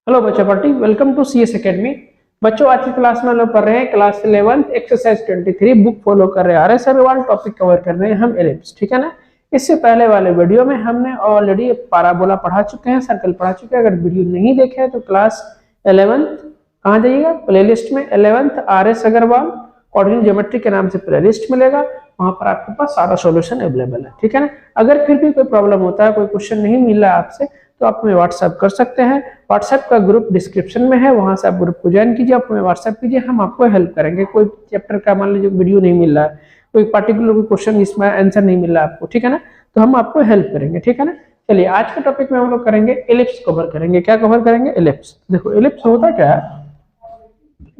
Hello बच्चों party, welcome to CS academy. बच्चों, आज की क्लास में हम लोग पढ़ रहे हैं क्लास 11 एक्सरसाइज 23 बुक फॉलो कर रहे हैं। आरएस अग्रवाल टॉपिक कवर कर रहे हैं हम एलिप्स, ठीक है ना। इससे पहले वाले वीडियो में हमने ऑलरेडी पैराबोला पढ़ा चुके हैं, सर्कल पढ़ा चुके हैं। अगर वीडियो नहीं देखे हैं तो क्लास 11 कहाँ जाइएगा, प्लेलिस्ट में 11th RS Agarwal coordinate geometry के नाम से प्लेलिस्ट मिलेगा, वहां पर आपके पास सारा सॉल्यूशन अवेलेबल है, ठीक है ना। अगर फिर भी कोई प्रॉब्लम होता है, कोई क्वेश्चन नहीं मिल रहा है आपसे, तो आप हमें व्हाट्सएप कर सकते हैं। व्हाट्सएप का ग्रुप डिस्क्रिप्शन में है, वहां से आप ग्रुप को ज्वाइन कीजिए, आप हमें व्हाट्सएप कीजिए, हम आपको हेल्प करेंगे। कोई चैप्टर का मान लीजिए वीडियो नहीं मिल रहा है, कोई पर्टिकुलर क्वेश्चन इसमें आंसर नहीं मिल रहा आपको, ठीक है ना, तो हम आपको हेल्प करेंगे, ठीक है ना। चलिए, आज के टॉपिक में हम लोग करेंगे एलिप्स कवर करेंगे। क्या कवर करेंगे? एलिप्स। देखो एलिप्स होता क्या है,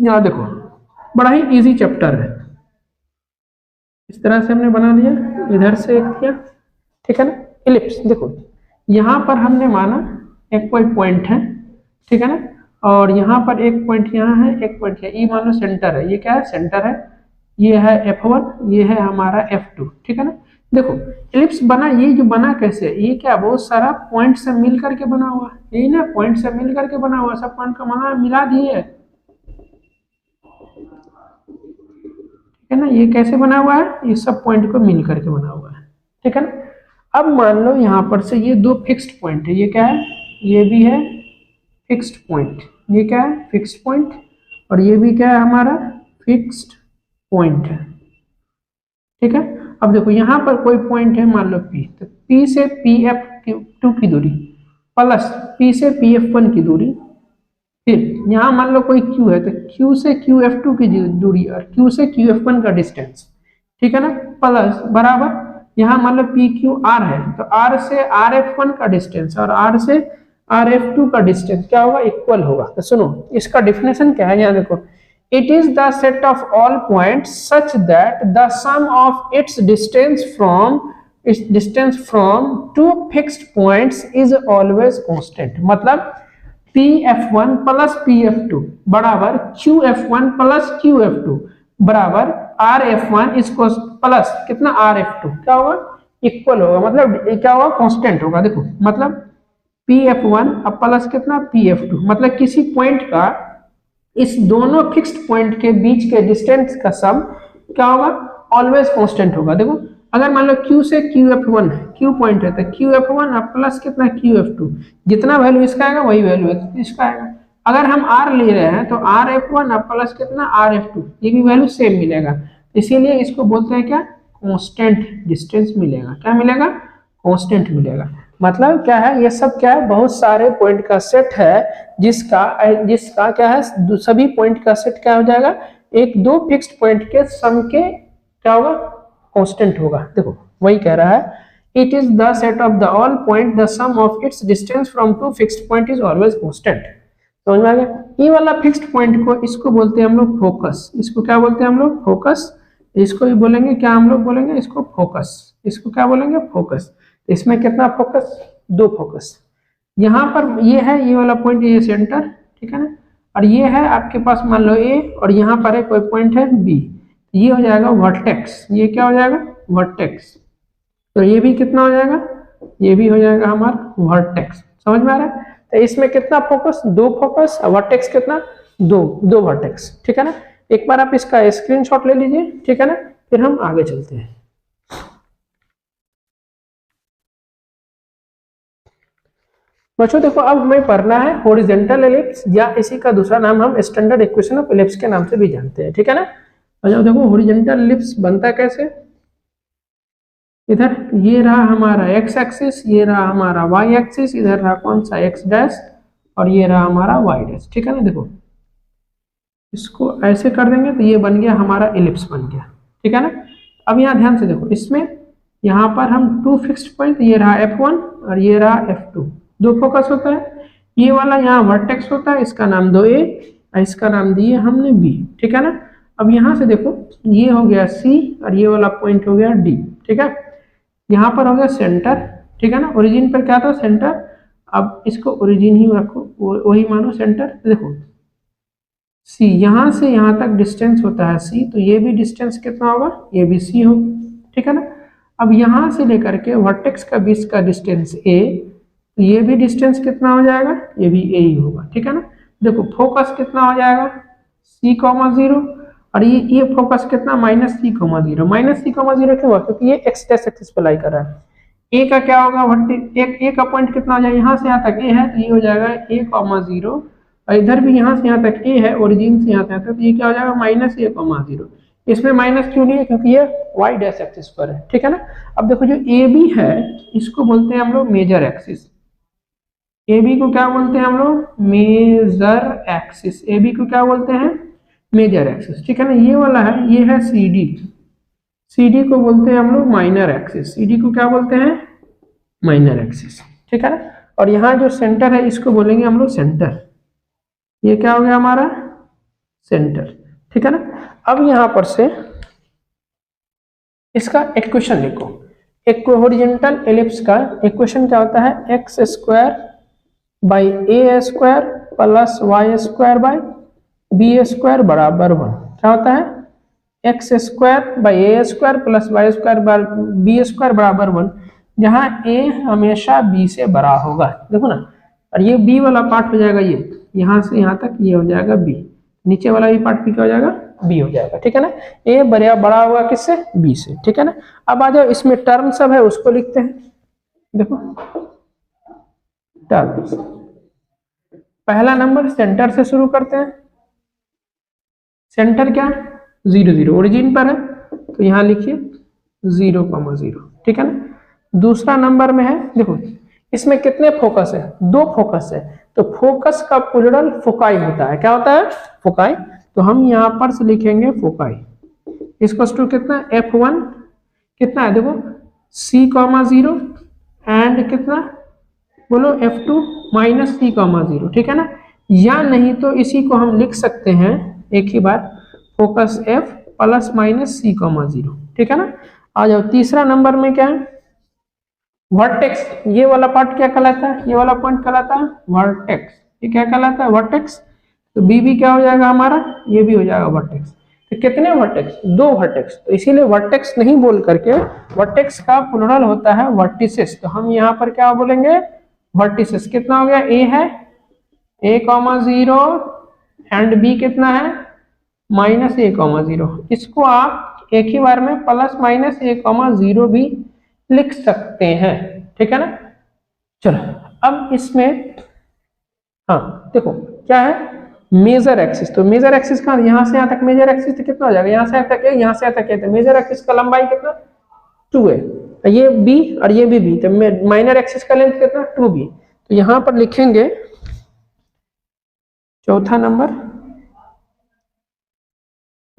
यहाँ देखो बड़ा ही इजी चैप्टर है। इस तरह से हमने बना लिया, इधर से एक किया, ठीक है ना। एलिप्स देखो, यहाँ पर हमने माना एक कोई पॉइंट है, ठीक है ना, और यहाँ पर एक पॉइंट यहाँ है, एक पॉइंट है, ये मान लो सेंटर है। ये क्या है? सेंटर है। ये है F1, ये है हमारा F2, ठीक है ना। देखो एलिप्स बना, ये जो बना कैसे, ये क्या बहुत सारा पॉइंट से मिल करके बना हुआ है, यही ना, पॉइंट से मिल करके बना हुआ, सब पॉइंट का माना मिला दिए, ठीक है ना। ये कैसे बना हुआ है? ये सब पॉइंट को मिल करके बना हुआ है, ठीक है ना। अब मान लो यहाँ पर से ये दो फिक्स्ड पॉइंट है, ये क्या है? ये भी है फिक्स्ड पॉइंट। ये क्या है? Fixed point. और ये भी क्या है? हमारा फिक्स्ड पॉइंट है, ठीक है। अब देखो यहाँ पर कोई पॉइंट है, मान लो P, तो P से PF2 की दूरी प्लस P से PF1 की दूरी, फिर यहाँ मान लो कोई Q है, तो Q से QF2 की दूरी और Q से QF1 का डिस्टेंस, ठीक है ना, प्लस बराबर यहाँ मान लो PQR है, तो R से RF1 का डिस्टेंस और R से RF2 का डिस्टेंस क्या होगा? इक्वल होगा। तो सुनो, इसका डिफिनेशन क्या है, यहाँ देखो, it is the set of all points such that the sum of its distance from two fixed points is always constant. मतलब PF1 प्लस PF2 बराबर QF1 प्लस QF2 बराबर RF1 इसको प्लस कितना RF2 क्या होगा? इक्वल होगा। मतलब क्या होगा? कांस्टेंट होगा। देखो मतलब PF1 अब प्लस कितना PF2, मतलब किसी पॉइंट का इस दोनों फिक्स्ड पॉइंट के बीच के डिस्टेंस का सम क्या होगा? ऑलवेज कांस्टेंट होगा। देखो अगर मान लो Q से QF1 Q पॉइंट है, तो QF1 अब प्लस कितना QF2, जितना वैल्यू इसका आएगा वही वैल्यू इसका आएगा। अगर हम R ले रहे हैं तो RF1 अब प्लस कितना RF2, ये भी वैल्यू सेम मिलेगा। इसीलिए इसको बोलते हैं क्या? कांस्टेंट डिस्टेंस मिलेगा। क्या मिलेगा? कांस्टेंट मिलेगा। मतलब क्या है? ये सब क्या है? बहुत सारे पॉइंट का सेट है, जिसका क्या है? सभी पॉइंट का सेट क्या हो जाएगा? एक दो फिक्स्ड पॉइंट के सम के क्या होगा? कांस्टेंट होगा। देखो वही कह रहा है, it is the set of the all point the sum of its distance from two fixed point is always constant. समझ में आ गया? ये वाला फिक्स्ड पॉइंट को इसको बोलते हैं हम लोग फोकस। इसको क्या बोलते हैं हम लोग? फोकस। इसको भी बोलेंगे क्या? हम लोग बोलेंगे इसको फोकस। इसको क्या बोलेंगे? फोकस। तो इसमें कितना फोकस? दो फोकस। यहाँ पर ये है, ये वाला पॉइंट, ये सेंटर, ठीक है ना, और ये है आपके पास मान लो A, और यहाँ पर है कोई पॉइंट है B, ये हो जाएगा वर्टेक्स। ये क्या हो जाएगा? वर्टेक्स। तो ये भी कितना हो जाएगा? ये भी हो जाएगा हमारा वर्टेक्स। समझ में आ रहा है? तो इसमें कितना फोकस? दो फोकस। वर्टेक्स कितना? दो वर्टेक्स, ठीक है ना। एक बार आप इसका स्क्रीनशॉट ले लीजिए, ठीक है ना, फिर हम आगे चलते हैं। बच्चों देखो, अब हमें पढ़ना है हॉरिजॉन्टल एलिप्स, या इसी का दूसरा नाम हम स्टैंडर्ड इक्वेशन ऑफ एलिप्स के नाम से भी जानते हैं, ठीक है ना। अच्छा देखो, हॉरिजॉन्टल एलिप्स बनता कैसे? इधर ये रहा हमारा x एक्सिस, ये रहा हमारा y एक्सिस, इधर रहा कौन सा x डैश, और ये रहा हमारा y डैश, ठीक है ना। देखो इसको ऐसे कर देंगे तो ये बन गया हमारा एलिप्स बन गया, ठीक है ना। अब यहाँ ध्यान से देखो, इसमें यहाँ पर हम टू फिक्स्ड पॉइंट, ये रहा F1 और ये रहा F2, दो फोकस होता है। ये वाला यहाँ वर्टेक्स होता है, इसका नाम दो A और इसका नाम दिए हमने B, ठीक है ना। अब यहाँ से देखो, ये हो गया C और ये वाला पॉइंट हो गया D, ठीक है। यहाँ पर हो गया सेंटर, ठीक है ना। ओरिजिन पर क्या था? सेंटर। अब इसको ओरिजिन ही रखो, वही मानो सेंटर। देखो C, यहाँ से यहाँ तक डिस्टेंस होता है C, तो ये भी डिस्टेंस कितना होगा? ये भी C होगा, ठीक है ना। अब यहाँ से लेकर के वर्टेक्स का बीच का डिस्टेंस A, तो ये भी डिस्टेंस कितना हो जाएगा, ये भी ए ही होगा, ठीक है ना। देखो फोकस कितना हो जाएगा c,0 और ये फोकस कितना -c,0। -c,0 क्यों हुआ, क्योंकि ये एक्स एक्सिस पे लाई कर रहा है। ए का क्या होगा, ए का पॉइंट कितना हो जाएगा, यहाँ से यहाँ तक ए है तो ये हो जाएगा a,0 और इधर भी यहाँ से यहाँ तक ए है, ओरिजिन से यहाँ तक, तो ये क्या हो जाएगा -a,0। इसमें माइनस क्यों लिए, क्योंकि ये वाई डैश एक्सिस पर है, ठीक है ना। अब देखो जो ए बी है इसको बोलते हैं हम लोग मेजर एक्सिस। ए बी को क्या बोलते हैं हम लोग, मेजर एक्सिस। ए बी को क्या बोलते हैं, मेजर एक्सिस, ठीक है ना। ये वाला है, ये है सी डी। सी डी को बोलते हैं हम लोग माइनर एक्सिस। सी डी को क्या बोलते हैं, माइनर एक्सिस, ठीक है ना। और यहाँ जो सेंटर है इसको बोलेंगे हम लोग सेंटर। ये क्या हो गया हमारा सेंटर, ठीक है ना। अब यहां पर से इसका इक्वेशन लिखो। एक हॉरिजॉन्टल एलिप्स का इक्वेशन क्या होता है, x² by a² plus y² by b² बराबर 1। क्या होता है, x² by a² plus y² by b² बराबर 1, जहां a हमेशा b से बड़ा होगा। देखो ना, और ये b वाला पार्ट हो जाएगा, ये यहां से यहां तक ये हो जाएगा b, नीचे वाला भी पार्ट भी क्या हो जाएगा b हो जाएगा, ठीक है ना। a बड़ा होगा किससे, b से, ठीक है ना। अब आ जाओ इसमें टर्म सब है उसको लिखते हैं। देखो टर्म्स, पहला नंबर सेंटर से शुरू करते हैं। सेंटर क्या 0 0 ओरिजिन पर है, तो यहां लिखिए 0,0, ठीक है ना। दूसरा नंबर में है, देखो इसमें कितने फोकस है, 2 फोकस है, तो फोकस का प्लुरल फोकाई होता है। क्या होता है, फोकाई। तो हम यहां पर से लिखेंगे फोकाई। इसको टू कितना f1 कितना है, देखो c,0 एंड कितना बोलो f2 -c,0, ठीक है ना। या नहीं तो इसी को हम लिख सकते हैं एक ही बार, focus f plus minus c,0, ठीक है ना। आ जाओ तीसरा नंबर में क्या है, वर्टेक्स। ये वाला पार्ट क्या कहलाता है, ये वाला पॉइंट कहलाता है वर्टेक्स। ये क्या कहलाता है, वर्टेक्स। तो बी भी क्या हो जाएगा हमारा, ये भी हो जाएगा वर्टेक्स। तो कितने वर्टेक्स, 2 वर्टेक्स, तो इसीलिए वर्टेक्स नहीं बोल करके वर्टेक्स का प्लुरल होता है वर्टिसेस। तो हम यहाँ पर क्या बोलेंगे, वर्टिसेस। कितना हो गया, ए है a,0 एंड बी कितना है -a,0। इसको आप एक ही बार में प्लस माइनस a,0 भी लिख सकते हैं, ठीक है ना। चलो अब इसमें हाँ देखो क्या है, मेजर एक्सिस। तो मेजर एक्सिस का यहां से यहां तक मेजर एक्सिस तो कितना हो जाएगा, यहां से यहां तक है, यहां से यहां तक है, तो मेजर एक्सिस का लंबाई कितना 2 है, ये b और ये भी b, तो माइनर एक्सिस का लेंथ कितना 2b। तो यहां पर लिखेंगे चौथा number,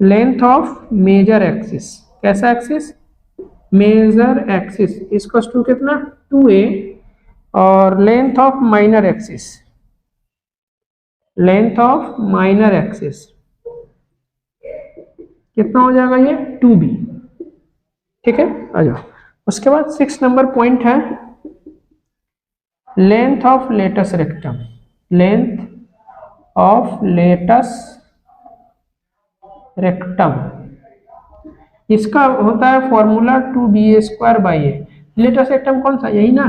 length of major axis. कैसा एक्सिस, मेजर एक्सिस, इसको टू कितना 2a, और length of minor axis, length of minor axis कितना हो जाएगा, ये 2b, ठीक है। आ जाओ उसके बाद 6 नंबर पॉइंट है, length of latus rectum. Length of latus rectum, इसका होता है फॉर्मूला 2ba²/a। लेटस रेक्टम कौन सा, यही ना,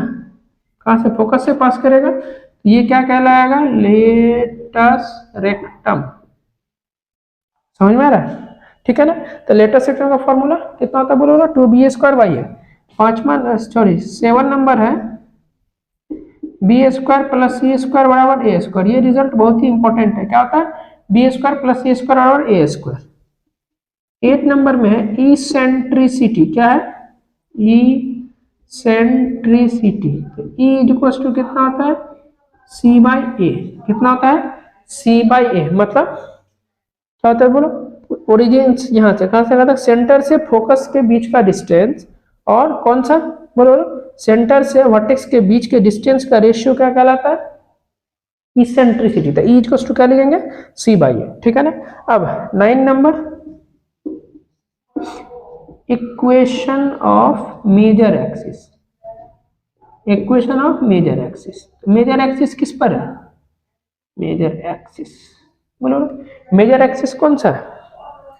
कहां से, फोकस से पास करेगा, तो ये क्या कहलाएगा, लेटस रेक्टम। समझ में आ रहा है, ठीक है ना। तो लेटस रेक्टम का फॉर्मूला कितना होता है बोलो ना, 2ba²/a। 7 नंबर है, b² + c² बराबर a²। ये रिजल्ट बहुत ही इंपॉर्टेंट है, क्या होता है, b² + c² बराबर a²। 8 नंबर में है इसेंट्रिसिटी। क्या है, इसेंट्रिसिटी। तो E इक्वल्स टू कितना होता है, c/a। कितना होता है, c/a। मतलब क्या होता है बोलो, ओरिजिन यहाँ से कहां से कहां तक, सेंटर से फोकस के बीच का डिस्टेंस, और कौन सा बोलो, सेंटर से वर्टेक्स के बीच के डिस्टेंस का रेशियो क्या कहलाता है, इसेंट्रिसिटी। तो E इक्वल्स टू क्या लिखेंगे, c/a, ठीक है ना। अब 9 number, equation of major axis. Equation of major axis, major axis किस पर है, मेजर एक्सिस बोलो, मेजर एक्सिस कौन सा है,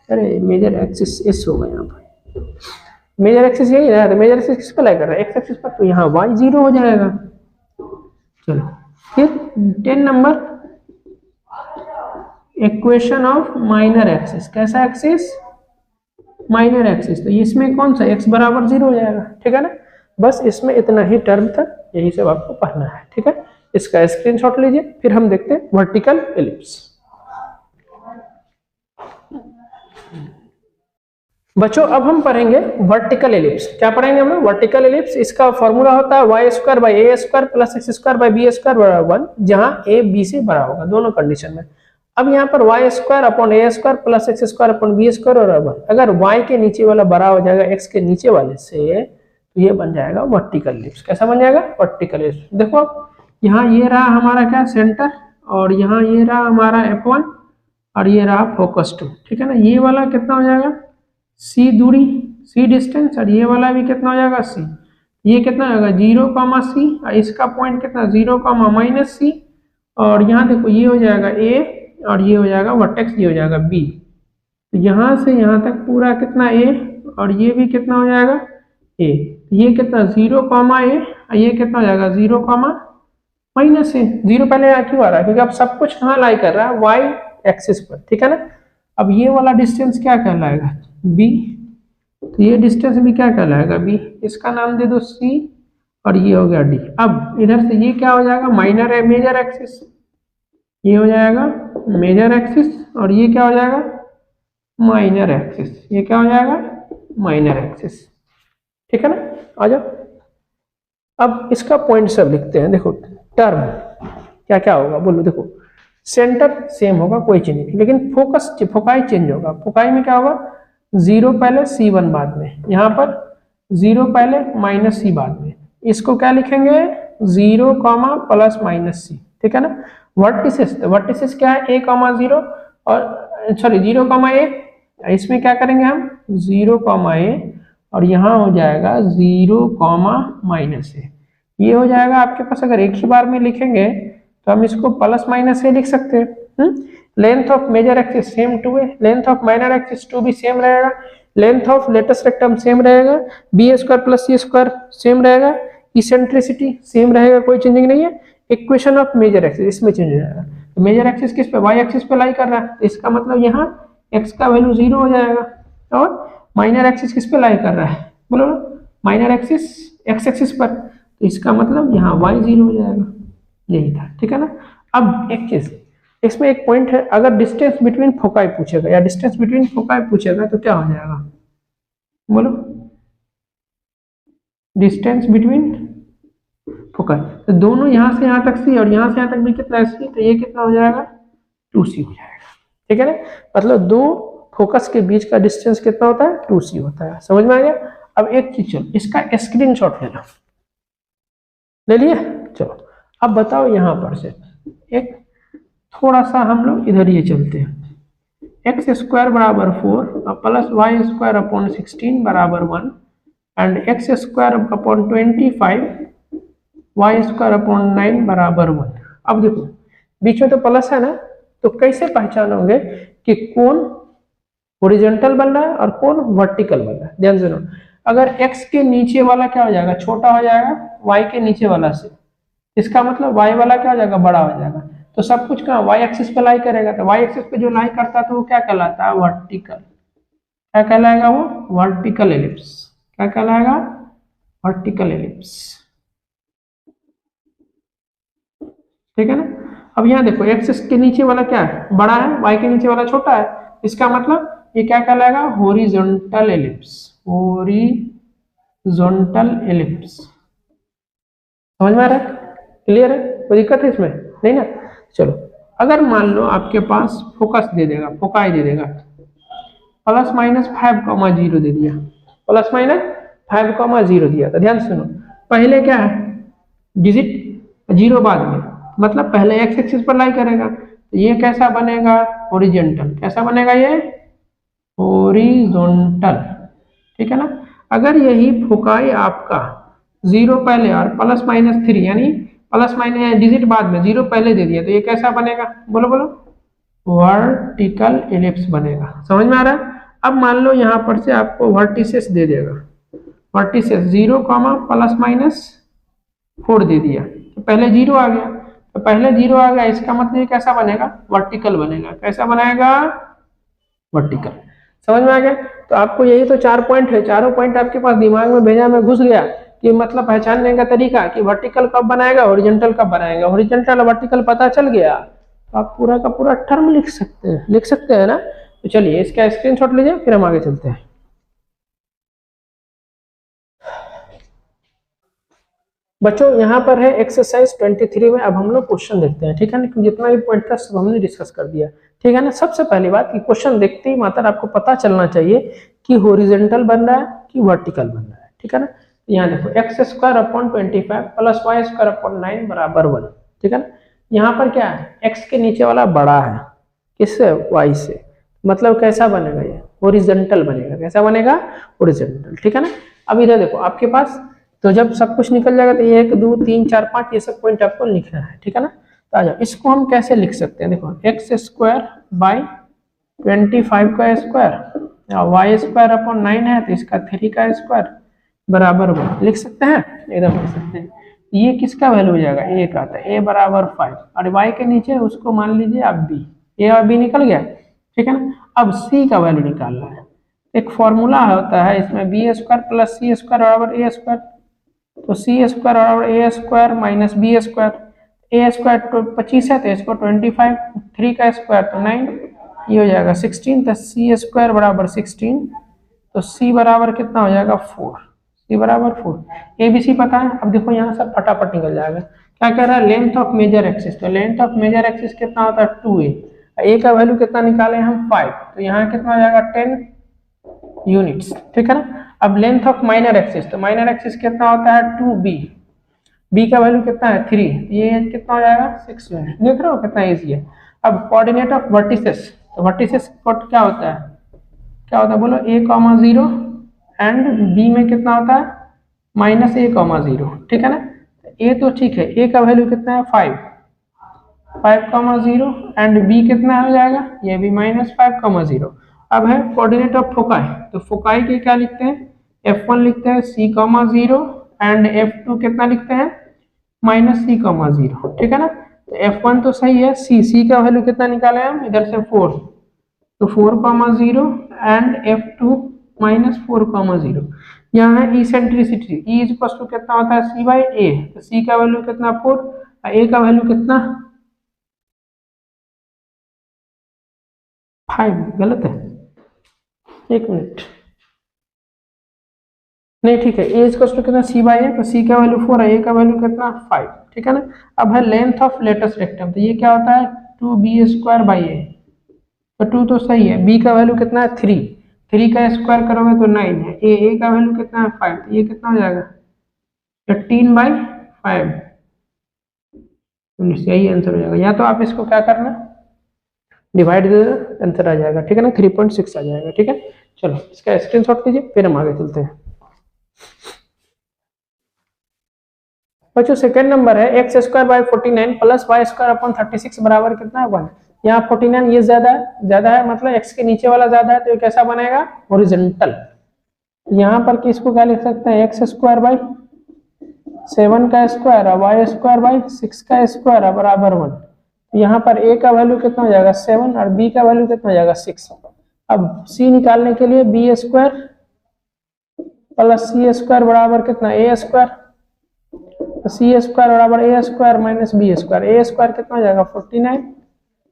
अरे मेजर एक्सिस एस होगा यहाँ पर, मेजर एक्सिस यही है। तो मेजर एक्सिस किस पर लाई कर रहा है, एक्स एक्सिस पर, तो यहाँ y 0 हो जाएगा। चलो फिर 10 number, equation of minor axis. कैसा एक्सिस? Minor axis. तो इसमें कौन सा x बराबर 0 हो जाएगा, ठीक है ना। बस इसमें इतना ही टर्म था, यही सब आपको पढ़ना है, ठीक है। इसका स्क्रीनशॉट लीजिए, फिर हम देखते हैं वर्टिकल एलिप्स। बच्चों अब हम पढ़ेंगे वर्टिकल एलिप्स। क्या पढ़ेंगे हम? Vertical ellipse. इसका फॉर्मूला होता है y square by a square plus x square by b square बराबर 1, जहां ए बी से बड़ा होगा दोनों कंडीशन में। अब यहाँ पर Y square upon A square plus x square upon B square बराबर, अगर वाई के नीचे वाला बड़ा हो जाएगा एक्स के नीचे वाले से, तो ये बन जाएगा वर्टिकल एलिप्स। कैसा बन जाएगा? Vertical ellipse. देखो यहाँ ये रहा हमारा क्या सेंटर, और यहाँ ये रहा हमारा F1, और ये रहा फोकस 2, ठीक है ना। ये वाला कितना हो जाएगा? C दूरी, C डिस्टेंस, और ये वाला भी कितना हो जाएगा? C। ये कितना होगा? 0, C, और इसका पॉइंट कितना? 0, -C, और यहाँ देखो ये हो जाएगा A, और ये हो जाएगा वर्टेक्स, ये हो जाएगा B। तो यहाँ से यहाँ तक पूरा कितना A, और ये भी कितना हो जाएगा A। ये कितना? 0, A, और ये कितना हो जाएगा? 0, -A। 0 पहले यहाँ क्यों आ रहा है? क्योंकि अब सब कुछ कहाँ लाई कर रहा है? वाई एक्सिस पर, ठीक है ना। अब ये वाला डिस्टेंस क्या कहलाएगा? B। तो ये डिस्टेंस भी क्या कहलाएगा? B। इसका नाम दे दो C, और ये हो गया D। अब इधर से ये क्या हो जाएगा? माइनर है मेजर एक्सिस, ये हो जाएगा मेजर एक्सिस, और ये क्या हो जाएगा? Minor axis. ये क्या हो जाएगा? माइनर एक्सिस, ठीक है ना। आ जाओ अब इसका पॉइंट सब लिखते हैं। देखो टर्म क्या क्या होगा बोलो। देखो सेंटर सेम होगा, कोई चेंज नहीं, लेकिन फोकाई चेंज होगा। फोकाई में क्या होगा? 0 पहले C1 बाद में, यहाँ पर 0 पहले -C बाद में। इसको क्या लिखेंगे? 0, +-C, ठीक है ना। वर्टिसेस क्या है? A, 0, और सॉरी 0, A। इसमें क्या करेंगे हम? 0, A, और यहाँ हो जाएगा 0, -A। ये हो जाएगा आपके पास। अगर एक ही बार में लिखेंगे तो हम इसको +-A लिख सकते हैं। Length of major axis same 2 है, लेंथ ऑफ माइनर एक्सिस 2 भी सेम रहेगा, length of latus rectum same रहेगा, B² + C² सेम रहेगा, इसेंट्रिसिटी सेम रहेगा, कोई चेंजिंग नहीं है। इक्वेशन ऑफ मेजर एक्सिस इसमें चेंज हो जाएगा। तो मेजर एक्सिस किस पे? वाई एक्सिस पे लाई कर रहा है, तो इसका मतलब यहाँ x का वैल्यू 0 हो जाएगा, और माइनर एक्सिस किस पे लाई कर रहा है बोलो ना? माइनर एक्सिस x एक्सिस पर, तो इसका मतलब यहाँ y 0 हो जाएगा। यही था, ठीक है ना। अब एक चीज इसमें एक पॉइंट है, अगर डिस्टेंस बिटवीन फोकाई पूछेगा या डिस्टेंस बिटवीन फोकाई पूछेगा तो क्या हो जाएगा बोलो? डिस्टेंस बिटवीन फोकाई, तो दोनों यहाँ से यहाँ तक C और यहाँ से यहाँ तक भी कितना है C, तो ये कितना हो जाएगा? 2C हो जाएगा, ठीक है ना। मतलब दो फोकस के बीच का डिस्टेंस कितना होता है? 2C होता है। समझ में आ गया? अब एक चीज चलो इसका स्क्रीनशॉट ले लो। ले लिए? चलो अब बताओ यहाँ पर से एक थोड़ा सा हम लोग इधर ये चलते हैं। x² बराबर 4 प्लस y² अपॉन 16 बराबर 1 and x² upon 25 y² upon 9 बराबर 1। अब देखो बीच में तो प्लस है ना, तो कैसे पहचानोगे कि कौन हॉरिजॉन्टल बन रहा है और कौन वर्टिकल बन रहा है? ध्यान से सुनो। अगर x के नीचे वाला क्या हो जाएगा? छोटा हो जाएगा y के नीचे वाला से, इसका मतलब y वाला क्या हो जाएगा? बड़ा हो जाएगा। तो सब कुछ कहाँ? y एक्सिस पे लाई करेगा, तो y एक्सिस पे जो लाई करता है तो वो क्या कहलाता है? वर्टिकल। क्या कहलाएगा वो? Vertical ellipse. क्या कहलाएगा? वर्टिकल एलिप्स, ठीक है ना। अब यहाँ देखो एक्सिस के नीचे वाला क्या है? बड़ा है, y के नीचे वाला छोटा है, इसका मतलब ये क्या कहलाएगा? Horizontal ellipse. हॉरिजॉन्टल एलिप्स, समझ में आ रहा है? क्लियर है? कोई दिक्कत है इसमें? नहीं ना। चलो अगर मान लो आपके पास फोकस दे देगा, फोकाई दे देगा, ±5, 0 दे दिया, ±5, 0 दिया, तो ध्यान सुनो। पहले क्या है? डिजिट 0 बाद में, मतलब पहले x एक्सिस पर लाई करेगा, तो ये कैसा बनेगा? हॉरिजॉन्टल। कैसा बनेगा ये? हॉरिजॉन्टल, ठीक है ना। अगर यही फोकाई आपका 0 पहले और +-3 यानी ± डिजिट बाद में 0 पहले दे दिया, तो ये कैसा बनेगा बोलो बोलो? वर्टिकल एलिप्स बनेगा। समझ में आ रहा है? अब मान लो यहाँ पर से आपको वर्टिसेस दे देगा, वर्टिसेस 0, ±4 दे दिया, तो पहले जीरो आ गया, तो पहले जीरो आ गया, इसका मतलब ये कैसा बनेगा, वर्टिकल बनेगा। कैसा बनाएगा, वर्टिकल। समझ में आ गया। तो आपको यही तो 4 पॉइंट है, चारों पॉइंट आपके पास दिमाग में भेजा में घुस गया कि मतलब पहचानने का तरीका कि वर्टिकल कब बनाएगा, हॉरिजॉन्टल कब बनाएगा। हॉरिजॉन्टल और वर्टिकल पता चल गया तो आप पूरा का पूरा टर्म लिख सकते हैं ना। तो चलिए इसका स्क्रीनशॉट लीजिए, फिर हम आगे चलते हैं। बच्चों यहाँ पर है एक्सरसाइज 23 में। अब हम लोग क्वेश्चन देखते हैं, ठीक है ना। जितना भी पॉइंट था सब हमने डिस्कस कर दिया, ठीक है ना। सबसे पहली बात कि क्वेश्चन देखते ही मात्र आपको पता चलना चाहिए कि हॉरिजॉन्टल बन रहा है कि वर्टिकल बन रहा है, ठीक है ना। यहाँ देखो x² / 25 + y² / 9 = 1, ठीक है ना। यहाँ पर क्या है, x के नीचे वाला बड़ा है किससे, y से, मतलब कैसा बनेगा, ये हॉरिजॉन्टल बनेगा। कैसा बनेगा, हॉरिजॉन्टल, ठीक है ना। अब इधर देखो आपके पास, तो जब सब कुछ निकल जाएगा तो 1 2 3 4 5 ये सब पॉइंट आपको लिखना है, ठीक है ना। तो आ जाओ, इसको हम कैसे लिख सकते हैं, देखो x² / 25 का स्क्वायर और y² / 9 है तो इसका 3 का स्क्वायर बराबर 1 लिख सकते हैं, एकदम लिख सकते हैं। ये किसका वैल्यू हो जाएगा, a का, तो a = 5 और y के नीचे उसको मान लीजिए आप b, a और b निकल गया, ठीक है ना। अब c का वैल्यू निकालना है। एक फॉर्मूला होता है इसमें, b² + c² = a², तो c² = a² - b²। a² तो 25 है तो इसको 25, 3 का स्क्वायर तो 9, ये हो जाएगा 16, तो c² = 16, तो c बराबर कितना हो जाएगा 4, c बराबर 4। ए बी सी पता है। अब देखो यहाँ सब फटाफट निकल जाएगा। क्या कह रहा है, लेंथ ऑफ मेजर एक्सिस, तो लेंथ ऑफ मेजर एक्सिस कितना होता है 2a, a का वैल्यू कितना निकाले हम 5, तो यहाँ कितना हो जाएगा 10 यूनिट्स, ठीक है ना। अब लेंथ ऑफ माइनर एक्सिस, तो माइनर एक्सिस कितना होता है 2b, b का वैल्यू कितना है 3, ये कितना हो जाएगा 6 यूनिट। देख रहे हो कितना इजी है। अब कोऑर्डिनेट ऑफ वर्टिसेस, तो वर्टिसेस क्या होता है, बोलो a,0 एंड b में कितना होता है -a,0, ठीक है ना। a तो ठीक है, a का वैल्यू कितना है 5,0 एंड b कितना हो जाएगा, ये भी -5,0। अब है कोऑर्डिनेट ऑफ फोकाई, तो फोकाई के क्या लिखते हैं, f1 लिखते हैं c,0 एंड f2 कितना लिखते हैं -c,0, ठीक है ना। तो f1 तो सही है, c का वैल्यू कितना निकाले हम इधर से 4, तो 4,0 एंड f2 -4,0। यहाँ है इसेंट्रिसिटी, E = कितना होता है c/a, तो c का वैल्यू कितना 4, a का वैल्यू कितना 5, गलत है, एक मिनट, नहीं ठीक है, a = कितना c/a, तो c का वैल्यू 4 है, a का वैल्यू कितना 5, ठीक है ना। अब है लेंथ ऑफ लेटस रेक्टम, तो ये क्या होता है 2b² / a, तो 2 तो सही है, b का वैल्यू कितना है 3, 3 का स्क्वायर करोगे तो 9 है, a का वैल्यू कितना है 5, तो ये कितना हो जाएगा 18/5, यही आंसर हो जाएगा। या तो आप इसको क्या करना, डिवाइड दे देना, आंसर आ जाएगा, ठीक है ना, 3.6 आ जाएगा, ठीक है। चलो इसका स्क्रीनशॉट लीजिए, फिर हम आगे चलते हैं। बच्चों सेकंड नंबर है x² / 49 + y² / 36 बराबर कितना है 1। यहाँ 49 ये ज्यादा है मतलब x के नीचे वाला ज्यादा है, तो ये कैसा बनेगा हॉरिजॉन्टल। यहाँ पर किसको क्या लिख सकते हैं, x² / 7 का स्क्वायर और y² / 6 का स्क्वायर बराबर 1। यहाँ पर a का वैल्यू कितना हो जाएगा 7 और b का वैल्यू कितना हो जाएगा 6। अब c निकालने के लिए b² + c² बराबर कितना a², तो c² बराबर a² - b², a² कितना हो जाएगा 49,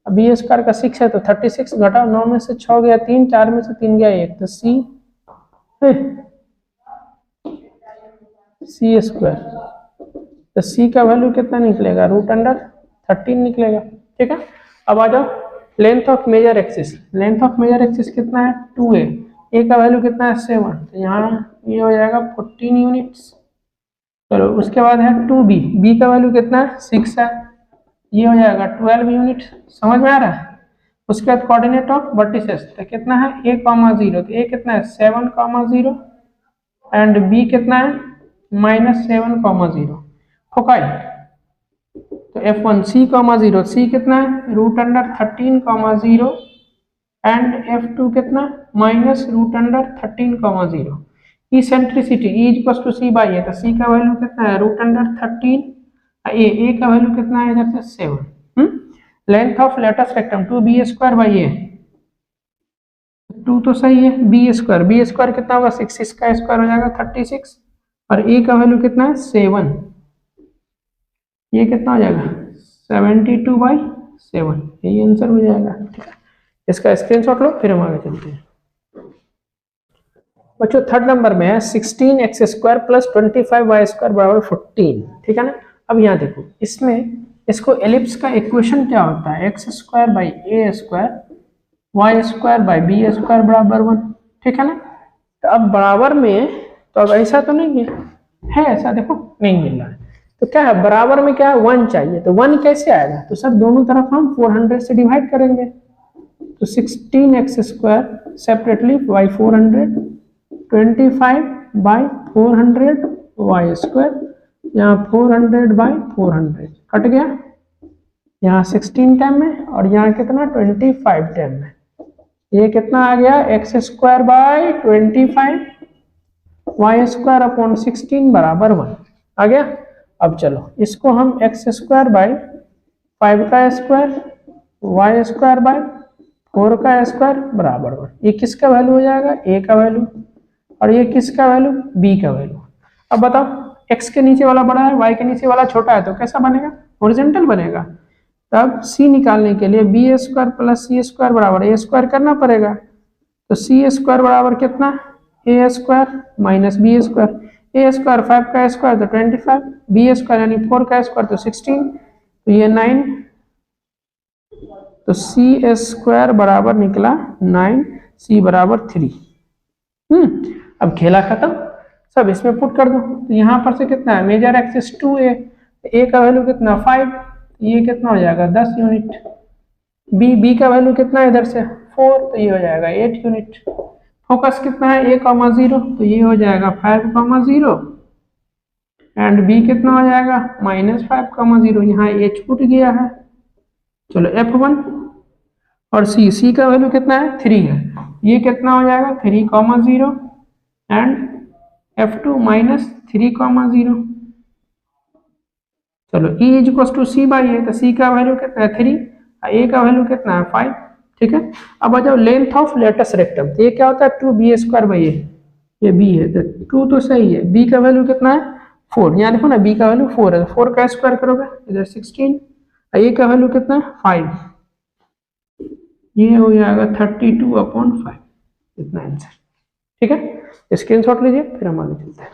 b² का 6 है तो 36, घटाओ 9 में से 6 गया 3, 4 में से 3 गया 1, तो c², तो c का वैल्यू कितना निकलेगा √13 निकलेगा, ठीक है। अब आ जाओ length of major axis, length of major axis कितना है 2a, a का वैल्यू कितना है 7, तो यहाँ ये हो जाएगा 14 यूनिट्स। चलो उसके बाद है 2b, b का वैल्यू कितना है 6 है, ये हो जाएगा 12 यूनिट। समझ में आ रहा है। उसके बाद कोऑर्डिनेट ऑफ वर्टिसेस, तो कितना है a,0, तो a कितना है 7,0 एंड b कितना है -7,0। फोकाई, तो f1 c,0, c कितना है √13,0 एंड f2 कितना -√13,0। इसेंट्रिसिटी E = c/a, तो c का वैल्यू कितना है √13 ए का वैल्यू कितना है इधर से 7। Length of latus rectum 2b² by A, 2 तो सही है, बी स्क्वायर कितना होगा 6, इसका स्क्वायर हो जाएगा 36, और ए का वैल्यू कितना है 7, ये कितना हो जाएगा 72/7, यही आंसर हो जाएगा। ठीक है, इसका स्क्रीनशॉट लो, फिर हम आगे चलते हैं। बच्चों थर्ड नंबर में है 16x² प्लस 25y² बराबर 14। ठीक है ना। अब यहाँ देखो, इसमें इसको एलिप्स का इक्वेशन क्या होता है, x² by a² y² by b² बराबर 1। ठीक है ना। तो अब बराबर में, तो अब ऐसा तो नहीं है ऐसा, देखो नहीं मिल रहा है, तो क्या है बराबर में क्या है 1 चाहिए, तो 1 कैसे आएगा, तो सर दोनों तरफ हम 400 से डिवाइड करेंगे, तो 16x² सेपरेटली बाई 400, 25/400 y², यहाँ 400/400 कट गया, यहाँ 16 टाइम में, और यहाँ कितना 25 टाइम में, ये कितना आ गया x² बाई 25 y² अपॉन 16 बराबर 1 आ गया। अब चलो इसको हम x² बाई 5 का स्क्वायर y² बाई 4 का स्क्वायर बराबर 1, ये किसका वैल्यू हो जाएगा a का वैल्यू, और ये किसका वैल्यू b का वैल्यू। अब बताओ x के नीचे वाला बड़ा है, y के नीचे वाला छोटा है, तो कैसा बनेगा हॉरिजॉन्टल बनेगा। तब c निकालने के लिए b² प्लस c² बराबर a² करना पड़ेगा, तो c² बराबर कितना a² माइनस b², a² 5 का स्क्वायर तो 25, b² यानी 4 का स्क्वायर तो 16, तो ये 9, तो c² बराबर निकला 9, c बराबर 3। अब खेला खत्म, सब इसमें पुट कर दो, तो यहाँ पर से कितना है मेजर एक्सिस 2a, a का वैल्यू कितना 5, ये कितना हो जाएगा 10 यूनिट, b का वैल्यू कितना है इधर से 4, तो ये हो जाएगा 8 यूनिट। फोकस कितना है a,0, तो ये हो जाएगा 5,0, एंड b कितना हो जाएगा -5,0, यहाँ h छूट गया है। चलो f1 और c का वैल्यू कितना है 3 है, ये कितना हो जाएगा 3,0, एंड f2 -3,0। चलो e = c बाई a, तो c का वैल्यू कितना है 3, a का वैल्यू कितना है 5। ठीक है, अब आ जाओ लेंथ ऑफ लेटस रेक्टम, तो ये क्या होता है 2b² बाई a, ये b है, तो 2 तो सही है, b का वैल्यू कितना है 4, यहाँ देखो ना b का वैल्यू 4 है, 4 का स्क्वायर करोगे इधर 16, a का वैल्यू कितना है 5, ये हो जाएगा 32/5, इतना आंसर। ठीक है, स्क्रीनशॉट लीजिए, फिर हम आगे चलते हैं।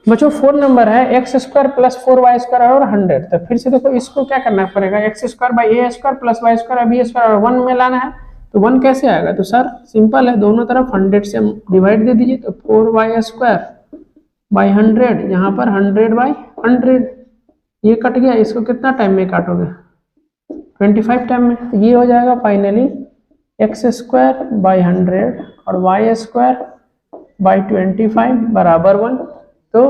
बच्चों 4 नंबर है x² प्लस 4y² और 100, तो फिर से देखो इसको क्या करना पड़ेगा, x² by a² plus y² और b² और 1 में लाना है, तो 1 कैसे आएगा, तो सर सिंपल है, दोनों तरफ 100 से डिवाइड दे दीजिए, तो 4y² बाई 100, यहाँ पर 100/100, ये कट गया, इसको कितना टाइम में काटोगे 25 टाइम में, तो ये हो जाएगा फाइनली x² बाई 100 और y² बाई 25 बराबर 1, तो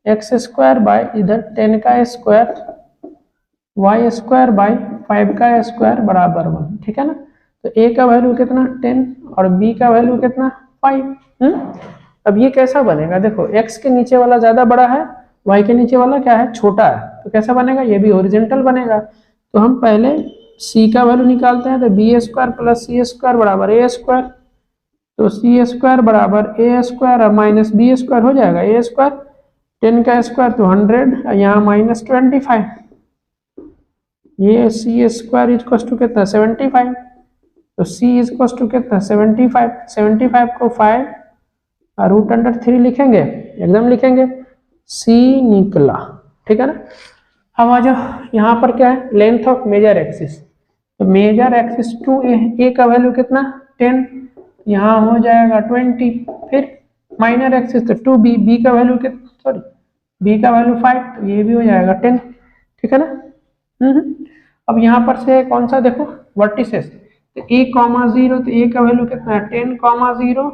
x² बाई इधर 10 का स्क्वायर y² बाई 5 का स्क्वायर बराबर 1। ठीक है ना, तो a का वैल्यू कितना 10 और b का वैल्यू कितना 5। अब ये कैसा बनेगा, देखो x के नीचे वाला ज्यादा बड़ा है, y के नीचे वाला क्या है छोटा है, तो कैसा बनेगा, ये भी हॉरिजॉन्टल बनेगा। तो हम पहले c का वैल्यू निकालते हैं, तो b² प्लस c² बराबर a², तो c² बराबर a² और माइनस b² हो जाएगा, a², 10 का स्क्वायर तो 100, यहाँ -25, ये c² = कितना 75, तो c = कितना 75 को 5 √3 लिखेंगे, एकदम लिखेंगे, c निकला। ठीक है ना। अब आ जाओ यहाँ पर क्या है लेंथ ऑफ मेजर एक्सिस, तो मेजर एक्सिस 2a का वैल्यू कितना 10, यहाँ हो जाएगा 20, फिर माइनर एक्सिस तो 2b, b का वैल्यू कितना, सॉरी b का वैल्यू 5, तो ये भी हो जाएगा 10। ठीक है ना। अब यहाँ पर से कौन सा देखो वर्टिसेस, तो a,0, तो a का वैल्यू कितना है 10,0,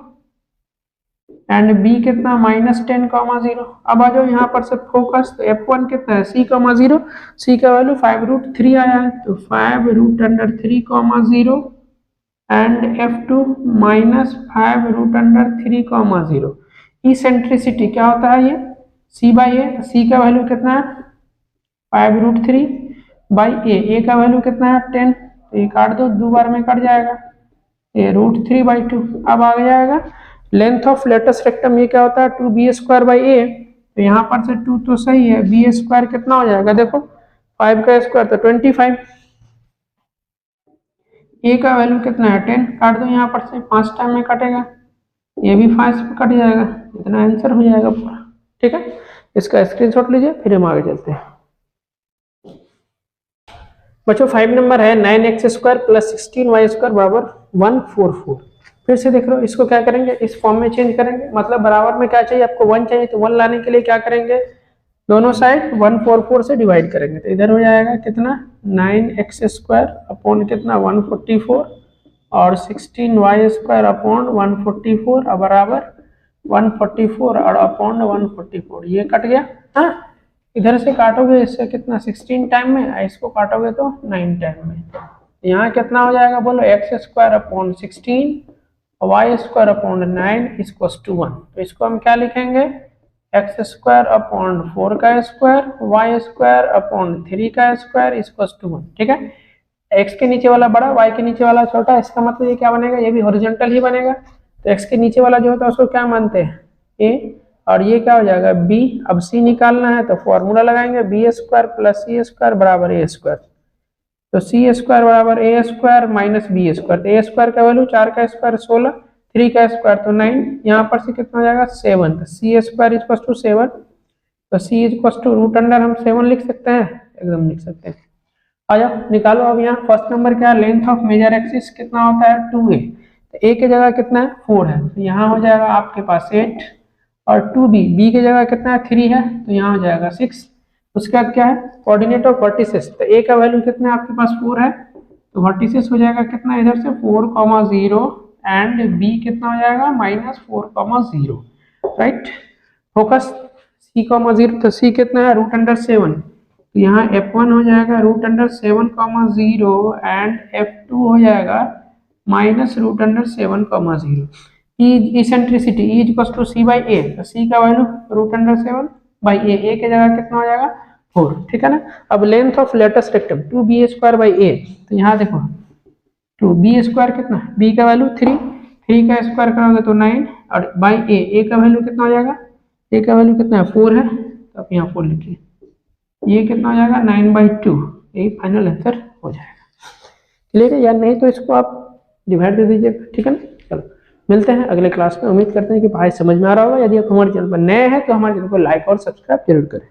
एंड b कितना -10,0। अब आ जाओ यहाँ पर से फोकस, तो f1 कितना है c,0, c का वैल्यू 5√3 आया है, तो 5√3,0, एंड f2 -5√3,0। इसेंट्रिसिटी क्या होता है, ये सी बाई ए, तो सी का वैल्यू कितना है 5√3 बाई ए का वैल्यू कितना है 10, तो ये काट दो, दो बार में कट जाएगा, ये √3/2। अब आ जाएगा लेंथ ऑफ लेटस रेक्टम, ये क्या होता है 2b² बाई ए, तो यहाँ पर से 2 तो सही है, b² कितना हो जाएगा देखो 5 का स्क्वायर तो 25, ए का वैल्यू कितना है 10, काट दो यहाँ पर से 5 टाइम में कटेगा, ये भी 5 में कट जाएगा, इतना आंसर हो जाएगा पूरा। ठीक है, इसका स्क्रीनशॉट लीजिए, फिर हम आगे चलते हैं। बच्चों 5 नंबर है 9x² + 16y² बराबर 144। फिर से देख लो, इसको क्या करेंगे इस फॉर्म में चेंज करेंगे, मतलब बराबर में क्या चाहिए आपको 1 चाहिए, तो 1 लाने के लिए क्या करेंगे दोनों साइड 144 से डिवाइड करेंगे, तो इधर हो जाएगा कितना 9x² अपॉन कितना 144 और 16y² अपॉन 144 और बराबर 144 और अपॉन 144, ये कट गया। हाँ, इधर से काटोगे इससे कितना 16 टाइम में, इसको काटोगे तो 9 टाइम में, यहाँ कितना हो जाएगा बोलो x² अपॉन 16 और y² अपॉन 9 = 1। तो इसको हम क्या लिखेंगे x² अपॉन 4 का स्क्वायर y² अपॉन 3 का स्क्वायर = 1। ठीक है, x के नीचे वाला बड़ा y के नीचे वाला छोटा, इसका मतलब ये क्या बनेगा, ये भी हॉरिजॉन्टल ही बनेगा, तो x के नीचे वाला जो होता है उसको क्या मानते हैं a, और ये क्या हो जाएगा b। अब c निकालना है तो फॉर्मूला लगाएंगे b² + c² बराबर a², तो c² बराबर a² माइनस b², तो a² का वैल्यू 4 का स्क्वायर 16, 3 का स्क्वायर तो 9, यहाँ पर से कितना हो जाएगा 7, तो c² = 7, तो c √अंडर हम 7 लिख सकते हैं, एकदम लिख सकते हैं। आ जाओ निकालो, अब यहाँ फर्स्ट नंबर क्या है लेंथ ऑफ मेजर एक्सिस कितना होता है 2a, तो a की जगह कितना है 4 है, तो यहाँ हो जाएगा आपके पास 8, और 2b, b की जगह कितना है 3 है, तो यहाँ हो जाएगा 6। उसके बाद क्या है कोऑर्डिनेट ऑफ वर्टिसेस, तो a का वैल्यू कितना है आपके पास 4 है, तो वर्टिसेस हो जाएगा कितना इधर से 4,0 एंड b कितना हो जाएगा -4,0, राइट। फोकस c,0, तो c कितना है √7, तो यहाँ f1 हो जाएगा √7,0 एंड f2 हो जाएगा -√7,0। Eccentricity E = c by A, तो c का वैल्यू √7 बाई ए की जगह कितना हो जाएगा 4। ठीक है ना। अब length of latus rectum 2b² by A, तो यहाँ देखो 2b² कितना, b का वैल्यू 3 का स्क्वायर करोगे तो 9 और बाई ए का वैल्यू कितना हो जाएगा, ए का वैल्यू कितना है 4 है, तो आप यहाँ 4 लिखिए, ये कितना हो जाएगा 9/2, यही फाइनल आंसर हो जाएगा। क्लियर है या नहीं, तो इसको आप डिवाइड दे दीजिएगा। ठीक है ना, चलो मिलते हैं अगले क्लास में। उम्मीद करते हैं कि भाई समझ में आ रहा होगा। यदि आप हमारे चैनल पर नए हैं तो हमारे चैनल को लाइक और सब्सक्राइब जरूर करें।